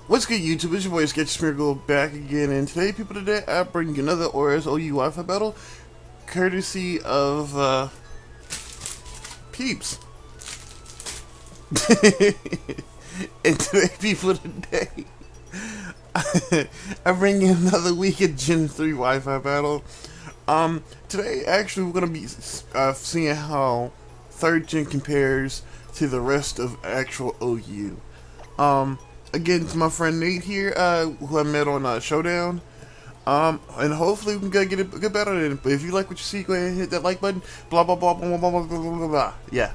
What's good, YouTube? It's your boy Sketchy Smeargle back again, and today I bring you another OU Wi-Fi battle, courtesy of Peeps. And today, I bring you another week of Gen 3 Wi-Fi battle. Today actually we're gonna be seeing how 3rd Gen compares to the rest of actual OU. Again, it's my friend Nate here, who I met on Showdown. And hopefully we can get a good battle in. But if you like what you see, go ahead and hit that like button. Blah blah blah blah blah blah blah blah blah blah. Yeah,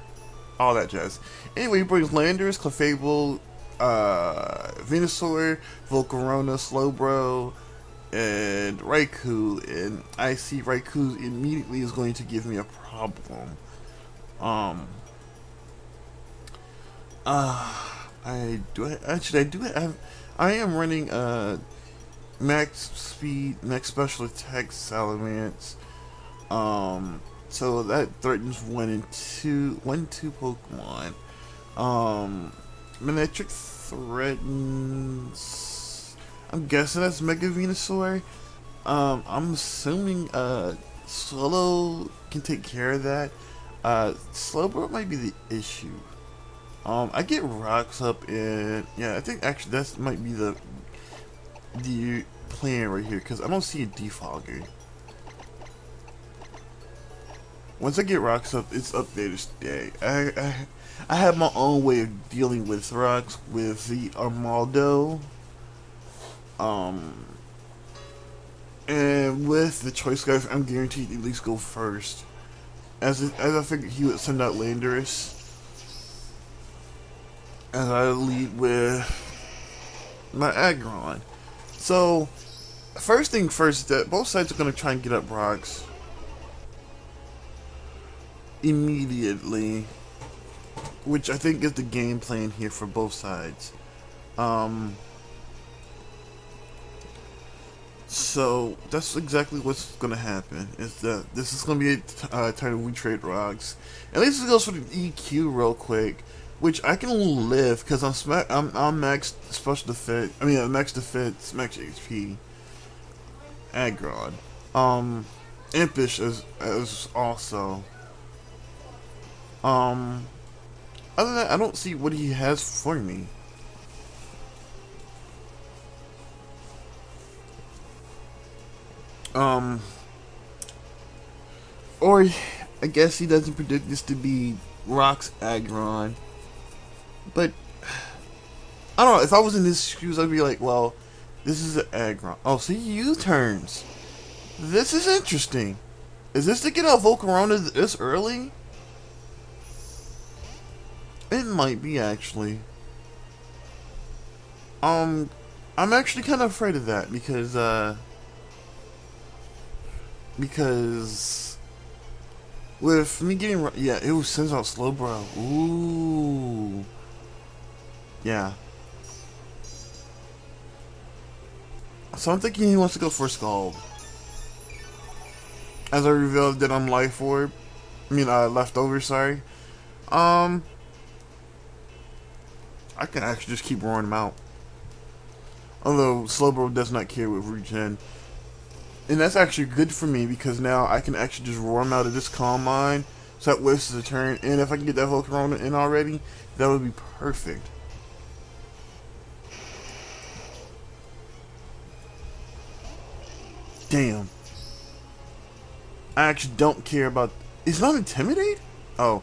all that jazz. Anyway, he brings Landers, Clefable, Venusaur, Volcarona, Slowbro, and Raikou. And I see Raikou immediately is going to give me a problem. I am running max speed, max special attack Salamence. So that threatens 1 and 2 Pokemon. Manectric threatens, I'm guessing that's Mega Venusaur. I'm assuming Solo can take care of that. Slowbro might be the issue. I get rocks up, and yeah, I think actually that might be the plan right here, because I don't see a defogger. Once I get rocks up, it's up there to stay. I have my own way of dealing with rocks with the Armaldo, and with the choice guys, I'm guaranteed to at least go first. As I figured he would send out Landorus. As I lead with my Aggron. So, first thing first, that both sides are going to try and get up rocks immediately, which I think is the game plan here for both sides. So that's exactly what's going to happen. Is that this is going to be a turn we trade rocks. At least it goes for the EQ real quick. Which I can live because I'm max special defense. I mean, max defense, max HP. Aggron, Impish as also. Other than that, I don't see what he has for me. Or I guess he doesn't predict this to be Rock's Aggron. But I don't know, if I was in his shoes, I'd be like, well, this is an Aggron. Oh, see, U-turns. This is interesting. Is this to get out Volcarona this early? It might be, actually. I'm actually kind of afraid of that because with me getting, yeah, it sends out Slowbro. Ooh. Yeah. So I'm thinking he wants to go for Scald. As I revealed that I'm Life Orb. I mean, Leftover, sorry. I can actually just keep roaring him out. Although, Slowbro does not care with regen. And that's actually good for me, because now I can actually just roar him out of this Calm Mind. So that wastes a turn. And if I can get that Volcarona in already, that would be perfect. Damn. I actually don't care about... It's not Intimidate? Oh.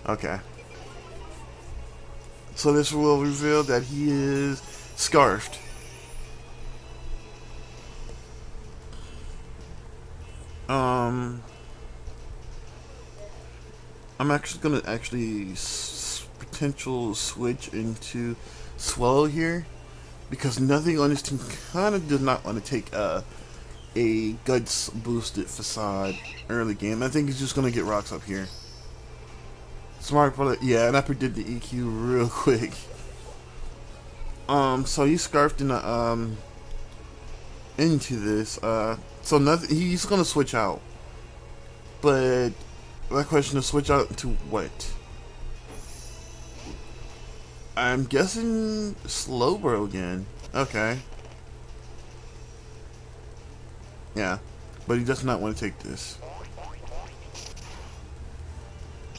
Okay. So this will reveal that he is Scarfed. I'm actually gonna potential switch into Swallow here, because nothing on this team kind of does not want to take a Guts boosted Facade early game. I think he's just gonna get rocks up here. Smart product, yeah, and I predicted the EQ real quick. So he's Scarfed in into this. So nothing. He's gonna switch out, but my question is, switch out to what? I'm guessing Slowbro again. Okay. Yeah. But he does not want to take this.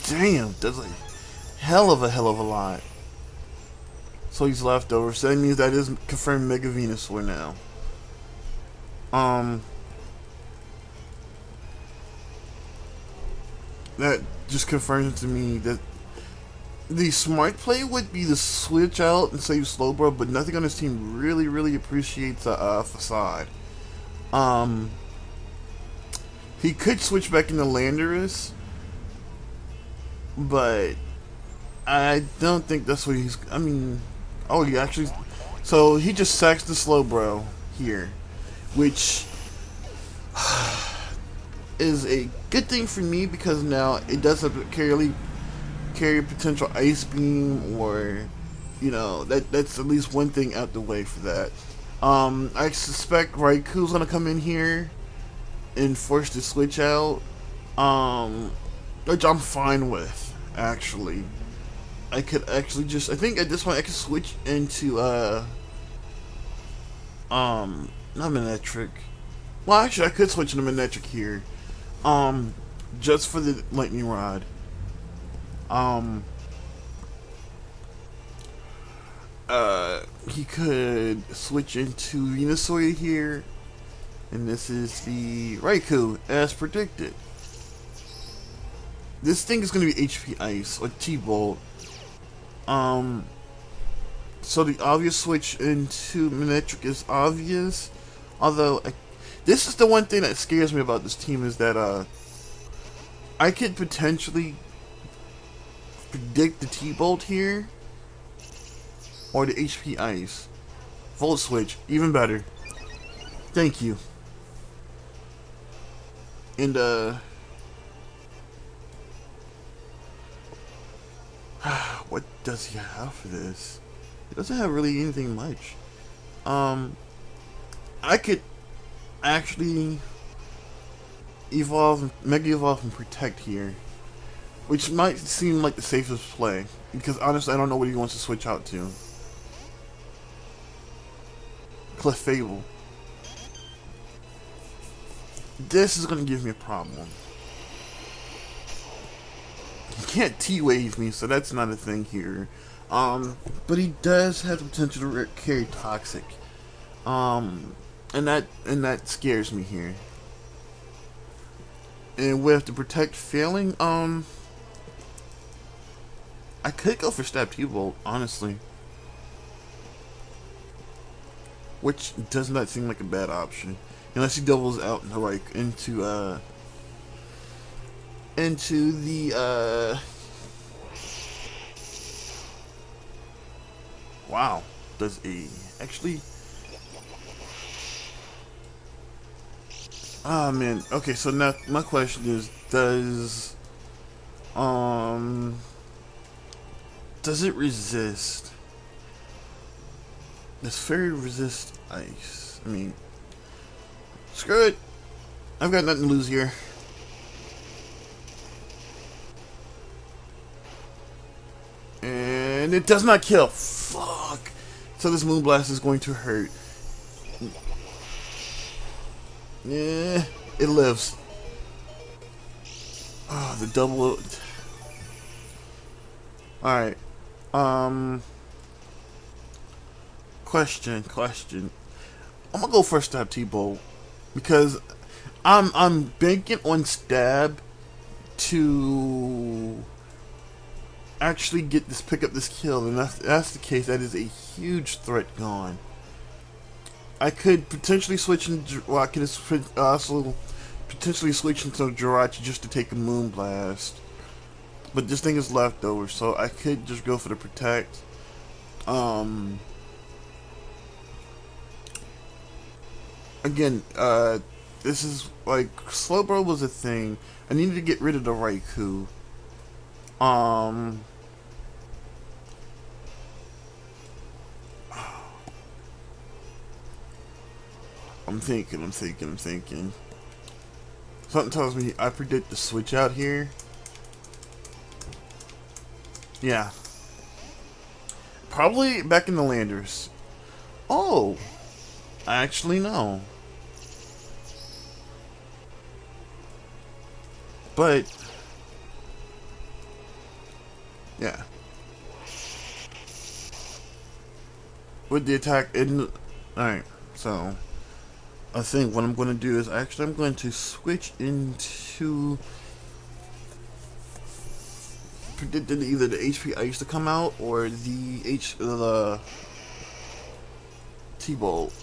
Damn, that's a hell of a lot. So he's left over. So that means that is confirmed Mega Venusaur now. That just confirms to me that the smart play would be to switch out and save Slowbro, but nothing on his team really appreciates Facade. He could switch back into Landorus, but I don't think that's what he's. I mean, oh, he actually. So he just sacks the Slowbro here, which is a good thing for me because now it does have to carry potential Ice Beam, or you know that's at least one thing out the way for that. I suspect Raikou's gonna come in here and force the switch out, which I'm fine with actually. I could actually just, I think at this point I could switch into not Manectric. Well, actually I could switch into Manectric here, just for the Lightning Rod. He could switch into Venusaur here, and this is the Raikou as predicted. This thing is going to be HP Ice or T-Bolt. So the obvious switch into Manectric is obvious, although this is the one thing that scares me about this team, is that I could potentially predict the T-Bolt here or the HP Ice. Volt switch, even better. Thank you. And what does he have for this? He doesn't have really anything much. I could actually Mega Evolve and Protect here, which might seem like the safest play, because honestly I don't know what he wants to switch out to. Clefable. This is going to give me a problem. He can't T-Wave me, so that's not a thing here. But he does have the potential to carry Toxic. And that scares me here. And with the Protect failing, I could go for Stab T-Bolt, honestly. Which does not seem like a bad option. Unless he doubles out into the wow, does a actually, ah man, okay, so now my question is, does it resist? Does Fairy resist Ice? I mean, screw it, I've got nothing to lose here. And it does not kill. Fuck. So this Moonblast is going to hurt. Yeah, it lives. Oh, the double. Alright. Question. I'm gonna go for Stab T-Bolt because I'm banking on Stab to actually pick up this kill, and if that's the case, that is a huge threat gone. I could potentially switch into, well, I could also potentially switch into Jirachi just to take a Moonblast, but this thing is left over, so I could just go for the Protect. Again, this is like Slowbro was a thing. I needed to get rid of the Raikou. I'm thinking. Something tells me I predict the switch out here. Yeah. Probably back in the Landers. Oh, actually no. But yeah, with the attack in. All right, so I think what I'm going to do is actually I'm going to switch into predicted either the HP Ice to come out or the T-Bolt.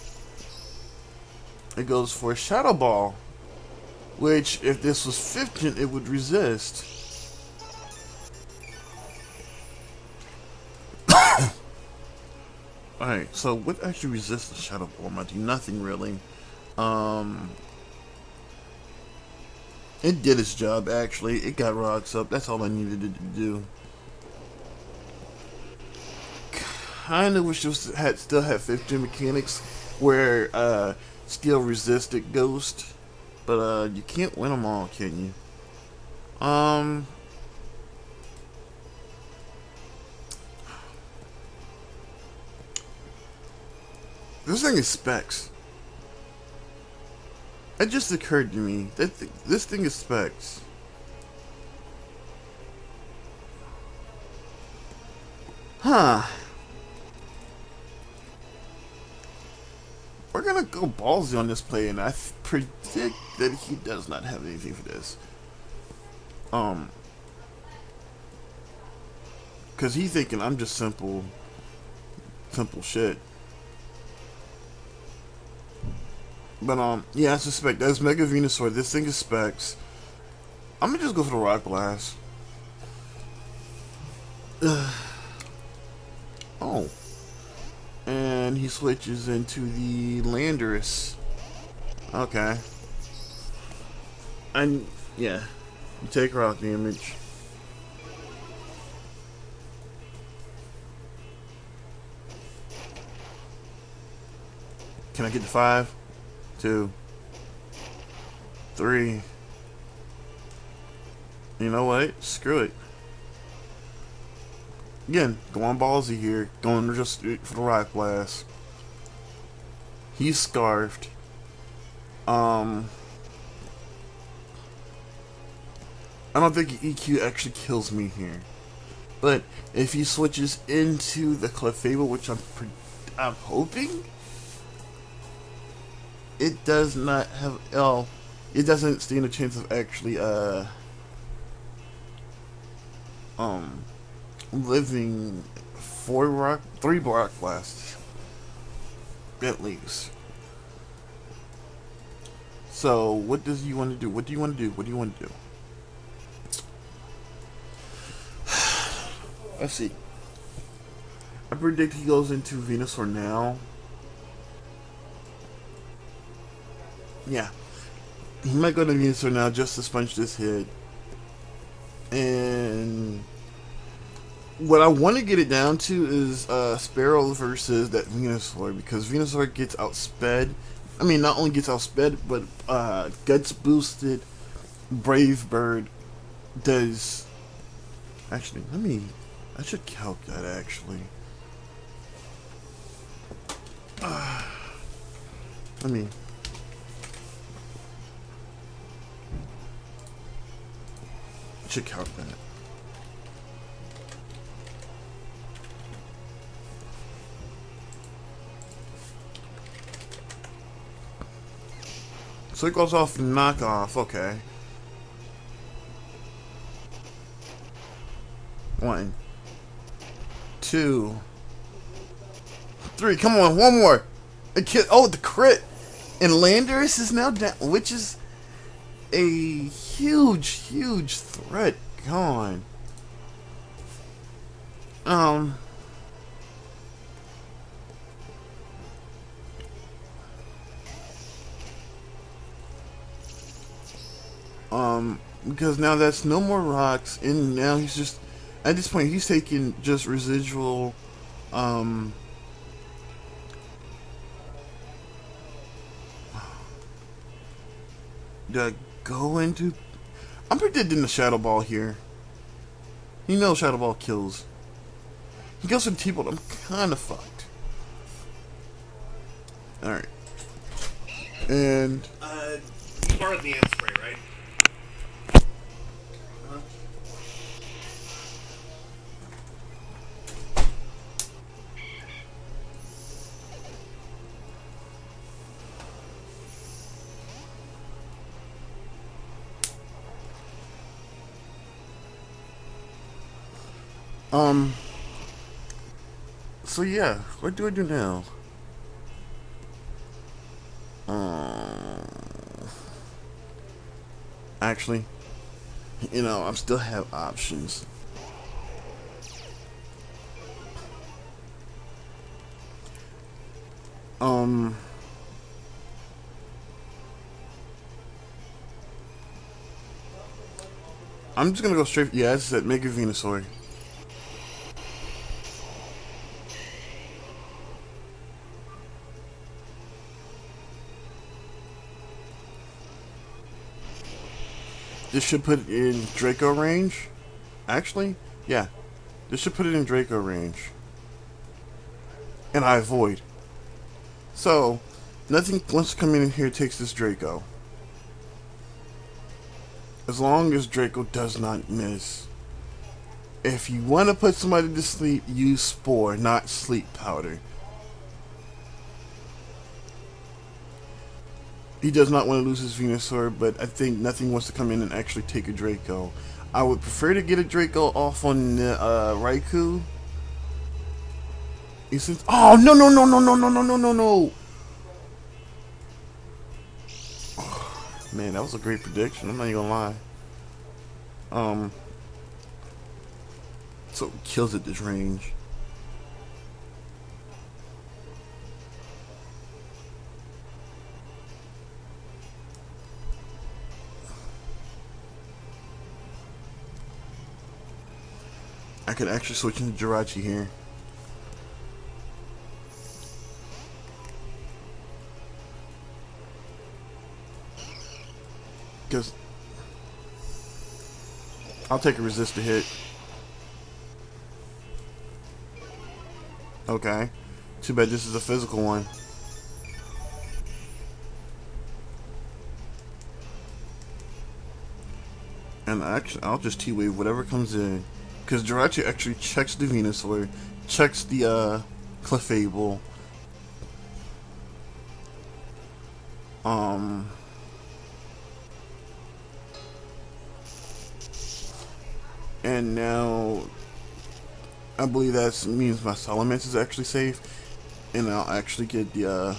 It goes for Shadow Ball, which if this was 15, it would resist. Alright, so what actually resists the Shadow Ball? Might do nothing really. It did its job actually. It got rocks up. That's all I needed it to do. Kinda wish it still had 15 mechanics where steel resisted ghost. But you can't win them all, can you? This thing is specs. It just occurred to me that this thing is specs. Huh. We're gonna go ballsy on this play, and I predict that he does not have anything for this. Cause he's thinking I'm just simple shit. But yeah, I suspect that's Mega Venusaur. This thing is specs. I'm gonna just go for the Rock Blast. Oh. And he switches into the Landorus. Okay. And yeah, you take rock damage. Can I get to 5? 2, 3. You know what? Screw it. Again, going ballsy here. Going just for the Rock Blast. He's scarfed. I don't think EQ actually kills me here. But if he switches into the Clefable, which I'm hoping, it does not have it doesn't stand a chance of actually living 3 Rock Blasts at least. So what does he want to do? What do you want to do? What do you want to do? Let's see. I predict he goes into Venusaur now. Yeah. He might go to Venusaur now just to sponge this hit. And what I want to get it down to is Sparrow versus that Venusaur, because Venusaur gets outsped. I mean, not only gets outsped, but Guts boosted Brave Bird does. Actually, I should calc that actually. Let me. Should count that. So it goes off knockoff, okay. 1, 2, 3. Come on, one more. Oh, the crit. And Landorus is now down, which is a huge threat gone. Because now that's no more rocks, and now he's just, at this point, he's taking just residual, go into. I'm predicting the Shadow Ball here. You know Shadow Ball kills. He goes for the T-Bolt. I'm kind of fucked. Alright. And... you borrowed the ant spray, right? So yeah, what do I do now? Actually, you know, I still have options. I'm just gonna go straight. Yeah, it's that Mega Venusaur. This should put it in Draco range. Actually, yeah, this should put it in Draco range. And I avoid. So, nothing wants to come in here takes this Draco. As long as Draco does not miss. If you want to put somebody to sleep, use Spore, not Sleep Powder. He does not want to lose his Venusaur, but I think nothing wants to come in and actually take a Draco. I would prefer to get a Draco off on Raikou. Oh, no, no, no, no, no, no, no, no, no, no. Man, that was a great prediction. I'm not even gonna lie. So it kills at this range. I could actually switch into Jirachi here. Because I'll take a resist to hit. Okay. Too bad this is a physical one. And actually, I'll just T-Wave whatever comes in. Because Jirachi actually checks the Venusaur, checks the Clefable. And now I believe that means my Salamence is actually safe, and I'll actually get the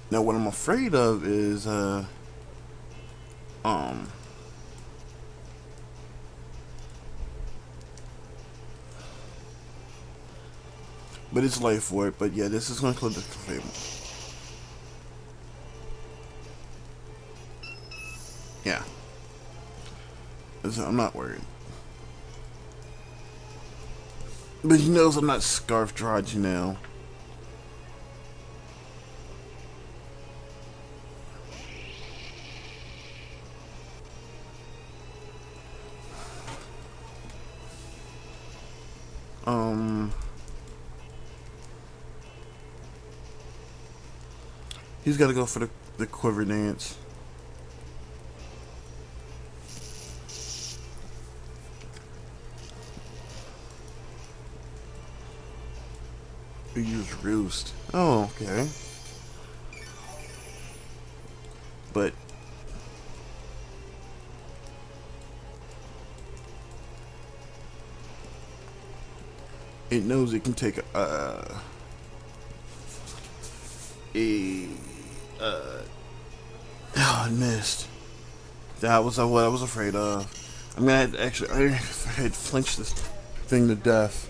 now what I'm afraid of is but it's life for it. But yeah, this is gonna kill the Clefable. Yeah. I'm not worried. But he knows I'm not Scarf dodging now. He's got to go for the Quiver Dance. We use Roost. Oh, okay. But it knows it can take oh, I missed. That was what I was afraid of. I mean, I had flinched this thing to death.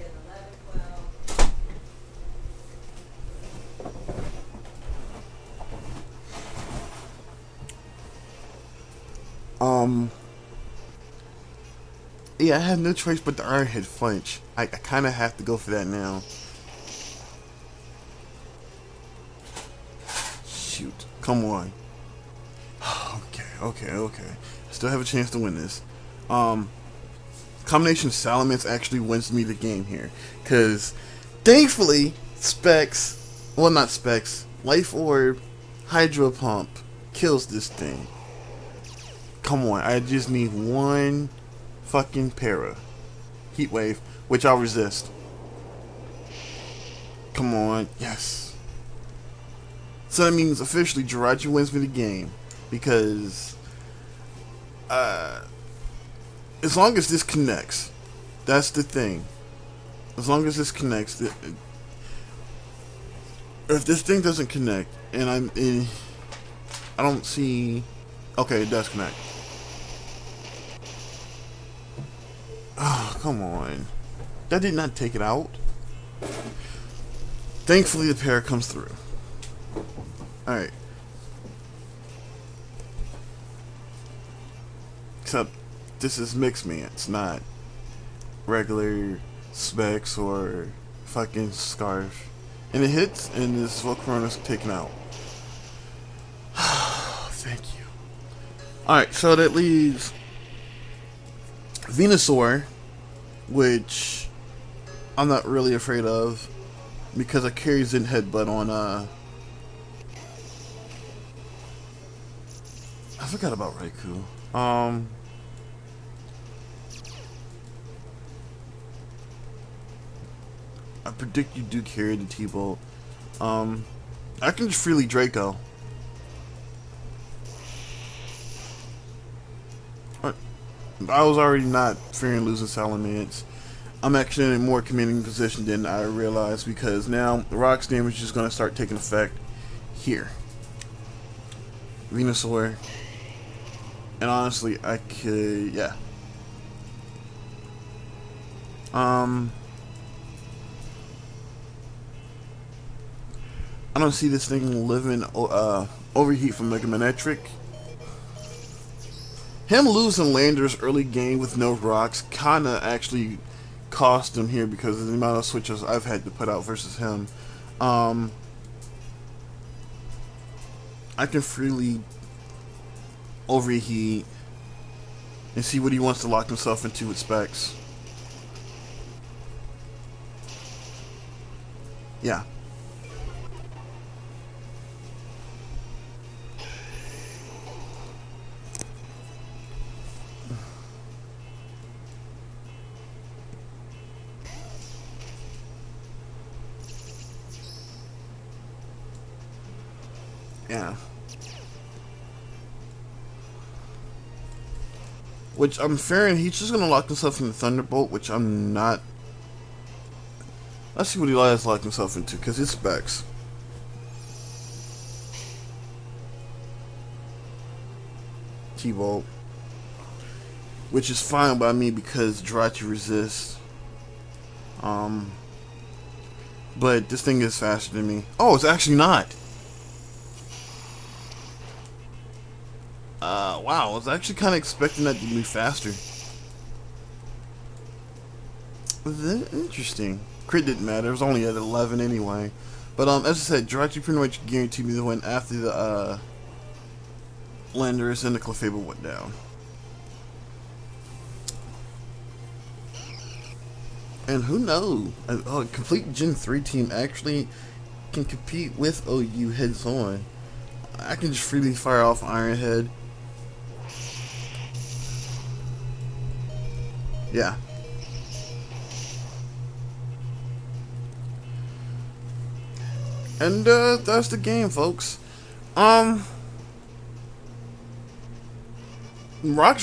Yeah, I had no choice but the Iron Head flinch. I kind of have to go for that now. Shoot. Come on. Okay. I still have a chance to win this. Come combination of Salamence actually wins me the game here. Because, thankfully, Specs, well, not Specs, Life Orb, Hydro Pump kills this thing. Come on, I just need one fucking para. Heat Wave, which I'll resist. Come on, yes. So that means officially Jirachi wins me the game. Because, as long as this connects, that's the thing. As long as this connects, if this thing doesn't connect, and I don't see, okay, it does connect. Oh, come on. That did not take it out. Thankfully, the pair comes through. Alright. Except, this is Mix Me. It's not regular Specs or fucking Scarf. And it hits, and this Volcarona's taken out. Thank you. Alright, so that leaves Venusaur, which I'm not really afraid of because I carry Zen Headbutt on I forgot about Raikou. I predict you do carry the T-Bolt. I can just freely Draco. I was already not fearing losing Salamence. I'm actually in a more commanding position than I realized because now Rock's damage is going to start taking effect here. Venusaur. And honestly, I could, yeah. I don't see this thing living overheat from Mega Manectric. Him losing Landers early game with no rocks kinda actually cost him here because of the amount of switches I've had to put out versus him. I can freely overheat and see what he wants to lock himself into with Specs. Yeah. Yeah. Which I'm fearing he's just gonna lock himself into Thunderbolt, which I'm not. Let's see what he has locked himself into, because it's Specs. T-Bolt. Which is fine by me because Jirachi resists. But this thing is faster than me. Oh, it's actually not. Wow, I was actually kind of expecting that to be faster. Interesting. Crit didn't matter, it was only at 11 anyway. But as I said, Jirachi pretty much guaranteed me the win after the Landers and the Clefable went down. And who knows, a complete Gen 3 team actually can compete with OU heads on. I can just freely fire off Iron Head. Yeah. And that's the game, folks. Rocks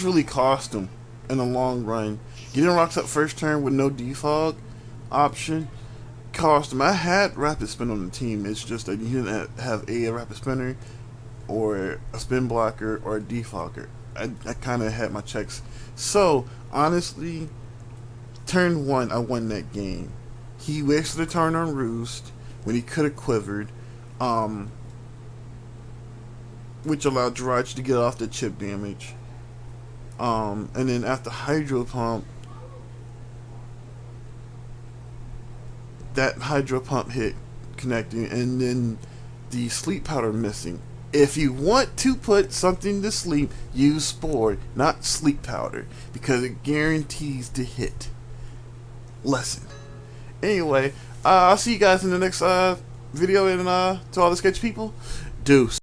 really cost him in the long run. Getting Rocks up first turn with no defog option cost him. I had Rapid Spin on the team. It's just that you didn't have a Rapid Spinner or a Spin Blocker or a defogger. I kind of had my checks. So, honestly, turn 1, I won that game. He wasted a turn on Roost when he could have quivered, which allowed Jirachi to get off the chip damage. And then after Hydro Pump, that Hydro Pump hit connecting, and then the Sleep Powder missing. If you want to put something to sleep, use Spore, not sleep powder, because it guarantees to hit. Lesson. Anyway, I'll see you guys in the next video, and to all the sketch people, deuce.